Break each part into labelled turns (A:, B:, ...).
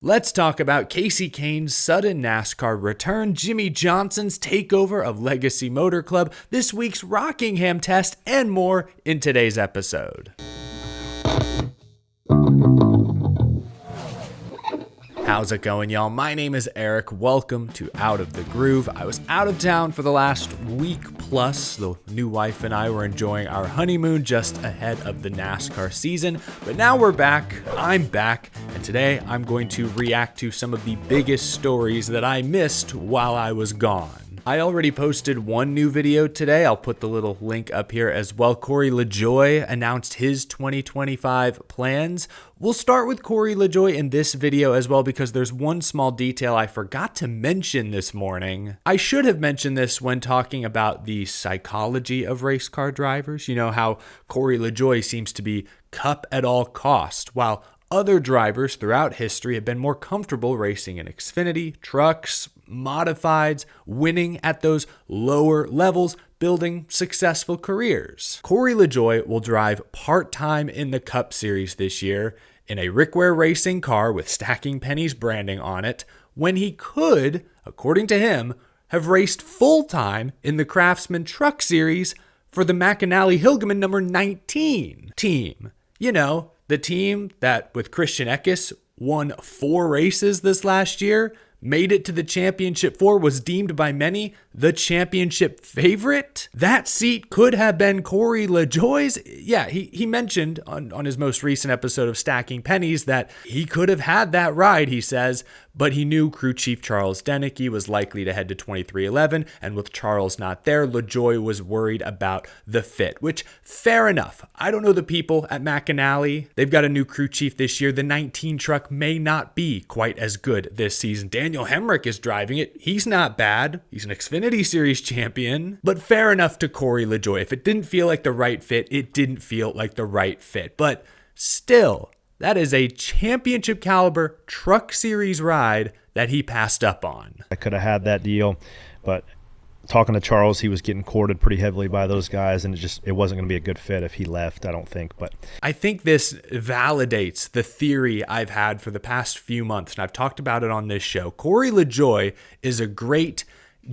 A: Let's talk about Kasey Kahne's sudden NASCAR return, Jimmy Johnson's takeover of Legacy Motor Club, this week's Rockingham test, and more in today's episode. How's it going, y'all? My name is Eric. Welcome to Out of the Groove. I was out of town for the last week plus. The new wife and I were enjoying our honeymoon just ahead of the NASCAR season. But now we're back. I'm back. And today I'm going to react to some of the biggest stories that I missed while I was gone. I already posted one new video today. I'll put the little link up here as well. LaJoie announced his 2025 plans. We'll start with LaJoie in this video as well because there's one small detail I forgot to mention this morning. I should have mentioned this when talking about the psychology of race car drivers. You know how LaJoie seems to be cup at all cost, while other drivers throughout history have been more comfortable racing in Xfinity, trucks, modifieds, winning at those lower levels, building successful careers. LaJoie will drive part-time in the Cup Series this year in a Rick Ware Racing car with Stacking Pennies branding on it, when he could, according to him, have raced full-time in the Craftsman Truck Series for the McAnally-Hilgeman number 19 team. You know, the team that, with Christian Eckes, won 4 races this last year, made it to the championship 4, was deemed by many the championship favorite. That seat could have been LaJoie's. Yeah, he mentioned on his most recent episode of Stacking Pennies that he could have had that ride, he says, but he knew crew chief Charles Denicky was likely to head to 2311, and with Charles not there, LaJoie was worried about the fit, which, fair enough. I don't know the people at McAnally. They've got a new crew chief this year. The 19 truck may not be quite as good this season. Daniel Hemrick is driving it. He's not bad. He's an Xfinity Series champion. But fair enough to LaJoie. If it didn't feel like the right fit, it didn't feel like the right fit. But still, that is a championship caliber truck series ride that he passed up on.
B: I could have had that deal, but talking to Charles, he was getting courted pretty heavily by those guys, and it wasn't going to be a good fit if he left, I don't think. But
A: I think this validates the theory I've had for the past few months, and I've talked about it on this show. LaJoie is a great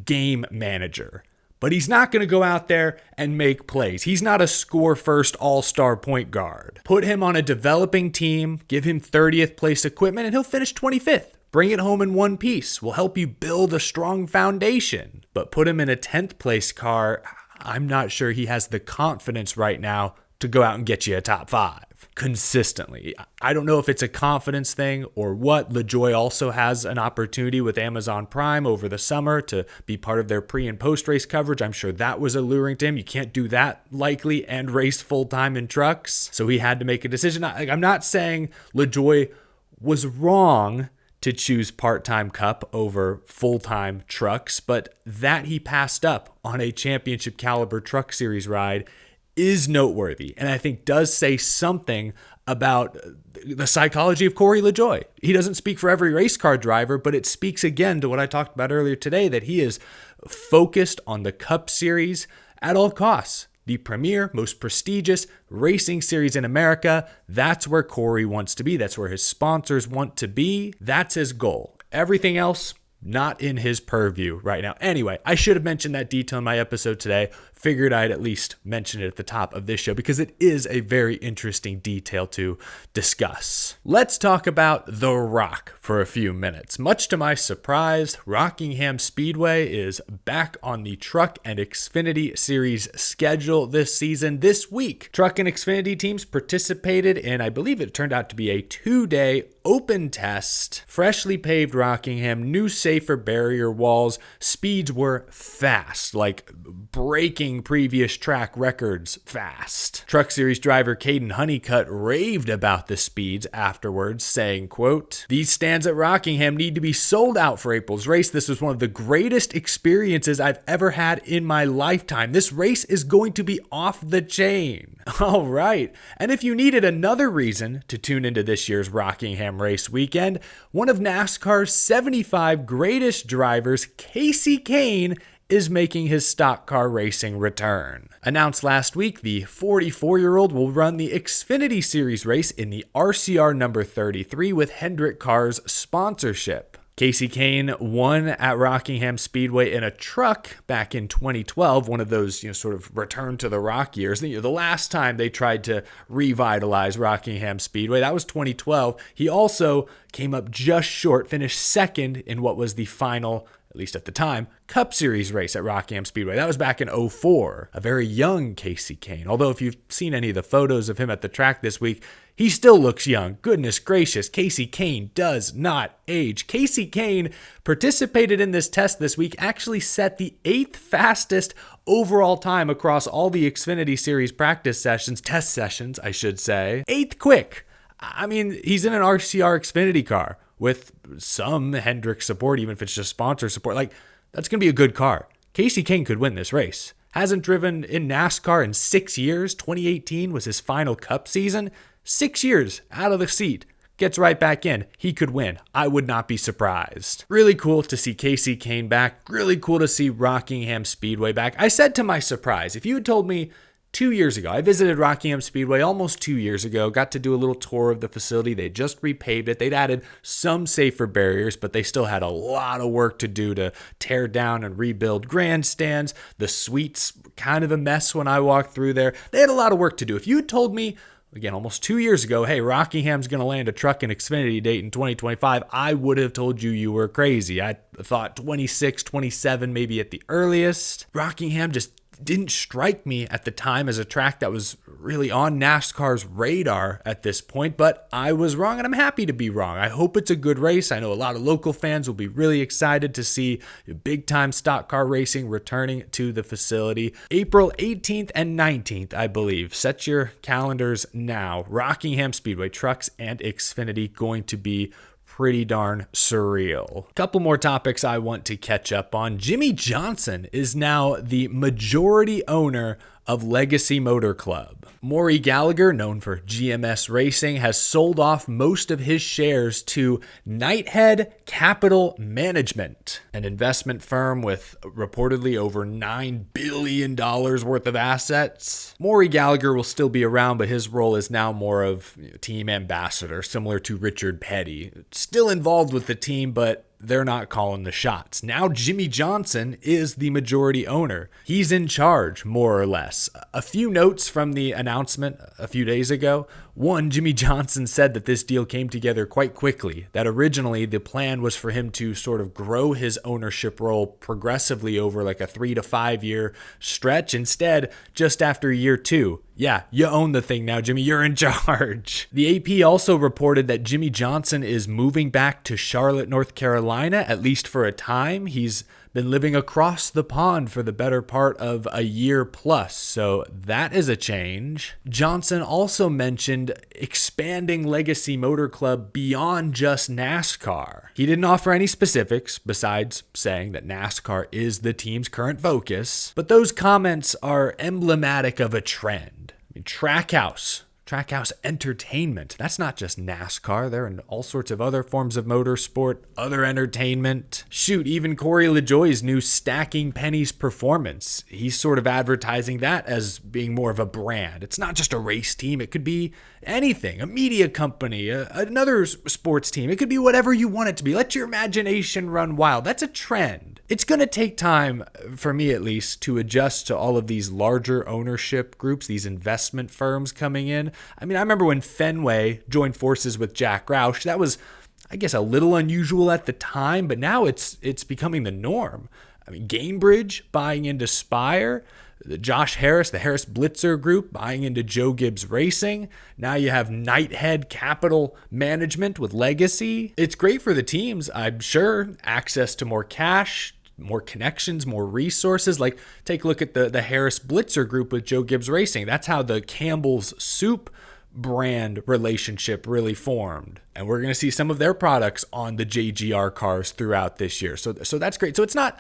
A: game manager, but he's not going to go out there and make plays. He's not a score-first all-star point guard. Put him on a developing team, give him 30th place equipment, and he'll finish 25th. Bring it home in one piece. We'll help you build a strong foundation. But put him in a 10th place car, I'm not sure he has the confidence right now to go out and get you a top 5 consistently. I don't know if it's a confidence thing or what. LaJoie also has an opportunity with Amazon Prime over the summer to be part of their pre and post race coverage. I'm sure that was alluring to him. You can't do that likely and race full time in trucks. So he had to make a decision. I'm not saying LaJoie was wrong to choose part-time Cup over full-time trucks, but that he passed up on a championship caliber truck series ride is noteworthy, and I think does say something about the psychology of LaJoie. He doesn't speak for every race car driver, but it speaks again to what I talked about earlier today, that he is focused on the Cup Series at all costs. The premier, most prestigious racing series in America. That's where Corey wants to be. That's where his sponsors want to be. That's his goal. Everything else, not in his purview right now. Anyway, I should have mentioned that detail in my episode today. Figured I'd at least mention it at the top of this show because it is a very interesting detail to discuss. Let's talk about The Rock for a few minutes. Much to my surprise, Rockingham Speedway is back on the Truck and Xfinity Series schedule this season. This week, Truck and Xfinity teams participated in, I believe it turned out to be a 2-day open test. Freshly paved Rockingham, new safer barrier walls. Speeds were fast, like breaking previous track records fast. Truck Series driver Caden Honeycutt raved about the speeds afterwards, saying, quote, "These stands at Rockingham need to be sold out for April's race. This was one of the greatest experiences I've ever had in my lifetime. This race is going to be off the chain." All right. And if you needed another reason to tune into this year's Rockingham race weekend, one of NASCAR's 75 greatest drivers, Kasey Kahne, is making his stock car racing return. Announced last week, the 44-year-old will run the Xfinity Series race in the RCR number 33 with Hendrick Cars sponsorship. Kasey Kahne won at Rockingham Speedway in a truck back in 2012, one of those, sort of return to the rock years. The last time they tried to revitalize Rockingham Speedway, that was 2012. He also came up just short, finished second in what was the final, at least at the time, Cup Series race at Rockingham Speedway. That was back in 2004. A very young Kasey Kahne. Although if you've seen any of the photos of him at the track this week, he still looks young. Goodness gracious, Kasey Kahne does not age. Kasey Kahne participated in this test this week, actually set the 8th fastest overall time across all the Xfinity Series test sessions, I should say. 8th quick. I mean, he's in an RCR Xfinity car with some Hendrick support, even if it's just sponsor support. That's going to be a good car. Kasey Kahne could win this race. Hasn't driven in NASCAR in 6 years. 2018 was his final Cup season. 6 years out of the seat. Gets right back in. He could win. I would not be surprised. Really cool to see Kasey Kahne back. Really cool to see Rockingham Speedway back. I said to my surprise, if you had told me 2 years ago, I visited Rockingham Speedway almost 2 years ago, got to do a little tour of the facility. They just repaved it. They'd added some safer barriers, but they still had a lot of work to do to tear down and rebuild grandstands. The suites, kind of a mess when I walked through there. They had a lot of work to do. If you had told me, again, almost 2 years ago, hey, Rockingham's going to land a truck and Xfinity date in 2025, I would have told you were crazy. I thought 26, 27 maybe at the earliest. Rockingham just didn't strike me at the time as a track that was really on NASCAR's radar at this point, but I was wrong, and I'm happy to be wrong. I hope it's a good race. I know a lot of local fans will be really excited to see big-time stock car racing returning to the facility. April 18th and 19th, I believe. Set your calendars now. Rockingham Speedway, trucks and Xfinity going to be pretty darn surreal. Couple more topics I want to catch up on. Jimmie Johnson is now the majority owner of Legacy Motor Club. Maury Gallagher, known for GMS Racing, has sold off most of his shares to Knighthead Capital Management, an investment firm with reportedly over $9 billion worth of assets. Maury Gallagher will still be around, but his role is now more of team ambassador, similar to Richard Petty. Still involved with the team, but they're not calling the shots. Now Jimmie Johnson is the majority owner. He's in charge, more or less. A few notes from the announcement a few days ago. One, Jimmie Johnson said that this deal came together quite quickly, that originally the plan was for him to sort of grow his ownership role progressively over like a 3 to 5 year stretch. Instead, just after year 2, yeah, you own the thing now, Jimmy. You're in charge. The AP also reported that Jimmie Johnson is moving back to Charlotte, North Carolina, at least for a time. He's been living across the pond for the better part of a year plus, so that is a change. Johnson also mentioned expanding Legacy Motor Club beyond just NASCAR. He didn't offer any specifics besides saying that NASCAR is the team's current focus, but those comments are emblematic of a trend. Trackhouse Entertainment. That's not just NASCAR. They're in all sorts of other forms of motorsport, other entertainment. Shoot, even Corey LaJoie's new Stacking Pennies performance. He's sort of advertising that as being more of a brand. It's not just a race team. It could be anything, a media company, another sports team. It could be whatever you want it to be. Let your imagination run wild. That's a trend. It's going to take time, for me at least, to adjust to all of these larger ownership groups, these investment firms coming in. I mean, I remember when Fenway joined forces with Jack Roush. That was, I guess, a little unusual at the time, but now it's becoming the norm. I mean, Gainbridge buying into Spire, Josh Harris, the Harris Blitzer Group buying into Joe Gibbs Racing. Now you have Knighthead Capital Management with Legacy. It's great for the teams, I'm sure. Access to more cash, more connections, more resources. Like, take a look at the Harris Blitzer Group with Joe Gibbs Racing. That's how the Campbell's Soup brand relationship really formed. And we're going to see some of their products on the JGR cars throughout this year. So that's great. So it's not,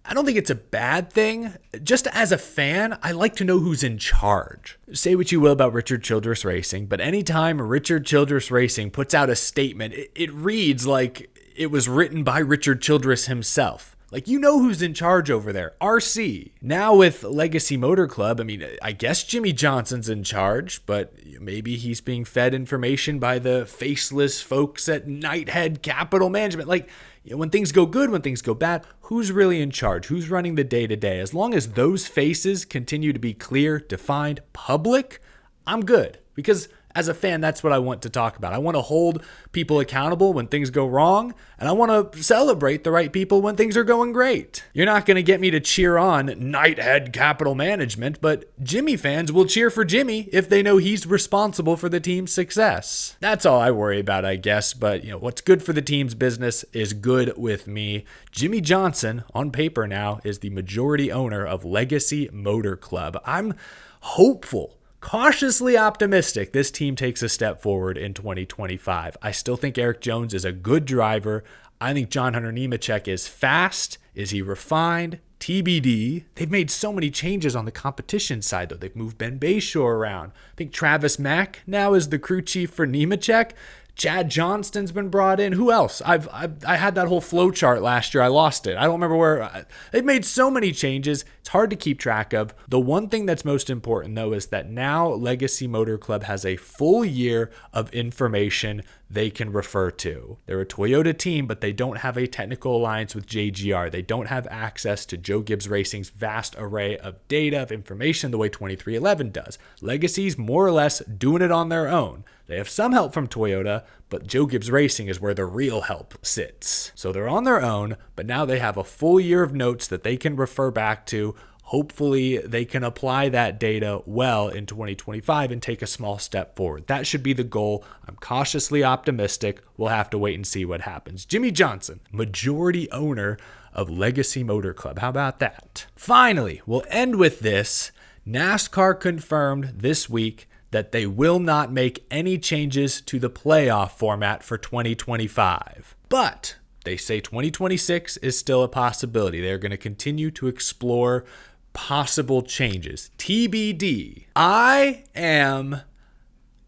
A: I don't think it's a bad thing. Just as a fan, I like to know who's in charge. Say what you will about Richard Childress Racing, but anytime Richard Childress Racing puts out a statement, it reads like it was written by Richard Childress himself. Like, you know who's in charge over there, RC. Now with Legacy Motor Club, I mean, I guess Jimmy Johnson's in charge, but maybe he's being fed information by the faceless folks at Nighthead Capital Management. Like, when things go good, when things go bad, who's really in charge? Who's running the day-to-day? As long as those faces continue to be clear, defined, public, I'm good. Because as a fan, that's what I want to talk about. I want to hold people accountable when things go wrong, and I want to celebrate the right people when things are going great. You're not going to get me to cheer on Nighthead Capital Management, but Jimmy fans will cheer for Jimmy if they know he's responsible for the team's success. That's all I worry about, I guess, but what's good for the team's business is good with me. Jimmy Johnson, on paper now, is the majority owner of Legacy Motor Club. I'm hopeful, cautiously optimistic this team takes a step forward in 2025. I still think Eric Jones is a good driver. I think John Hunter Nemechek is fast. Is he refined? TBD. They've made so many changes on the competition side, though. They've moved Ben Bayshore around. I think Travis Mack now is the crew chief for Nemechek. Chad Johnston's been brought in. Who else? I had that whole flow chart last year. I lost it. I don't remember where. They've made so many changes. It's hard to keep track of. The one thing that's most important, though, is that now Legacy Motor Club has a full year of information they can refer to. They're a Toyota team, but they don't have a technical alliance with JGR. They don't have access to Joe Gibbs Racing's vast array of data, of information, the way 2311 does. Legacy's more or less doing it on their own. They have some help from Toyota, but Joe Gibbs Racing is where the real help sits. So they're on their own, but now they have a full year of notes that they can refer back to. Hopefully they can apply that data well in 2025 and take a small step forward. That should be the goal. I'm cautiously optimistic. We'll have to wait and see what happens. Jimmy Johnson, majority owner of Legacy Motor Club. How about that? Finally, we'll end with this. NASCAR confirmed this week that they will not make any changes to the playoff format for 2025. But they say 2026 is still a possibility. They're going to continue to explore possible changes. TBD. I am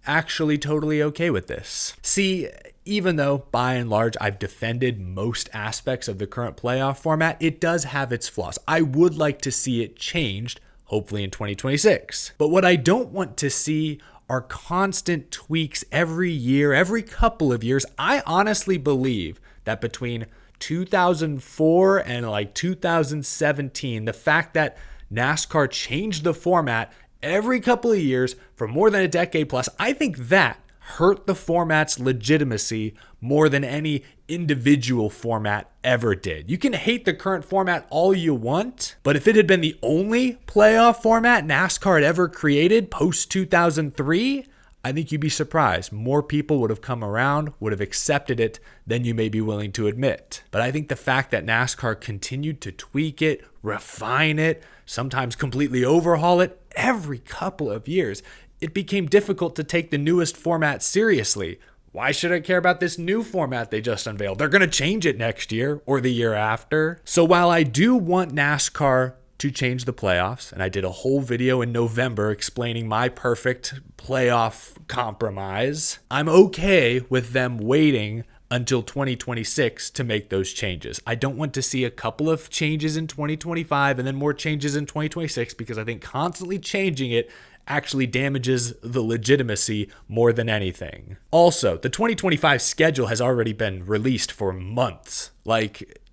A: actually totally okay with this. See, even though by and large I've defended most aspects of the current playoff format, it does have its flaws. I would like to see it changed, hopefully in 2026. But what I don't want to see are constant tweaks every year, every couple of years. I honestly believe that between 2004 and 2017, the fact that NASCAR changed the format every couple of years for more than a decade plus, I think that hurt the format's legitimacy more than any individual format ever did. You can hate the current format all you want, but if it had been the only playoff format NASCAR had ever created post 2003, I think you'd be surprised. More people would have come around, would have accepted it than you may be willing to admit. But I think the fact that NASCAR continued to tweak it, refine it, sometimes completely overhaul it every couple of years, it became difficult to take the newest format seriously. Why should I care about this new format they just unveiled? They're going to change it next year or the year after. So while I do want NASCAR to change the playoffs, and I did a whole video in November explaining my perfect playoff compromise, I'm okay with them waiting until 2026 to make those changes. I don't want to see a couple of changes in 2025 and then more changes in 2026, because I think constantly changing it actually damages the legitimacy more than anything. Also, the 2025 schedule has already been released for months.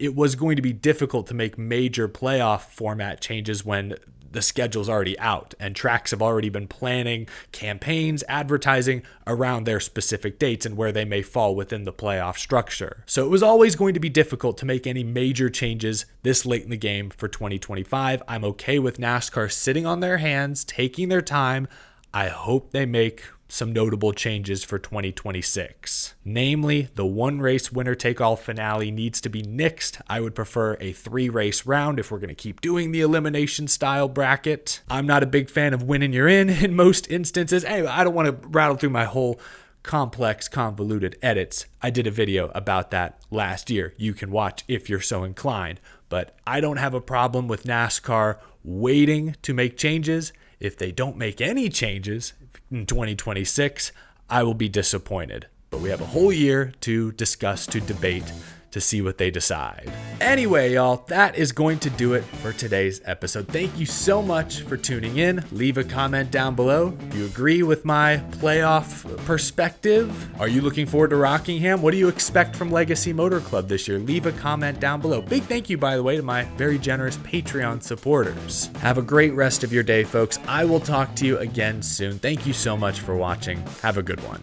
A: It was going to be difficult to make major playoff format changes when the schedule's already out and tracks have already been planning campaigns, advertising around their specific dates and where they may fall within the playoff structure. So it was always going to be difficult to make any major changes this late in the game for 2025. I'm okay with NASCAR sitting on their hands, taking their time. I hope they make some notable changes for 2026. Namely, the one race winner take all finale needs to be nixed. I would prefer a 3-race round if we're going to keep doing the elimination style bracket. I'm not a big fan of winning you're in most instances. Anyway, I don't want to rattle through my whole complex, convoluted edits. I did a video about that last year. You can watch if you're so inclined. But I don't have a problem with NASCAR waiting to make changes. If they don't make any changes in 2026, I will be disappointed. But we have a whole year to discuss, to debate, to see what they decide. Anyway, y'all, that is going to do it for today's episode. Thank you so much for tuning in. Leave a comment down below if you agree with my playoff perspective. Are you looking forward to Rockingham? What do you expect from Legacy Motor Club this year? Leave a comment down below. Big thank you, by the way, to my very generous Patreon supporters. Have a great rest of your day, folks. I will talk to you again soon. Thank you so much for watching. Have a good one.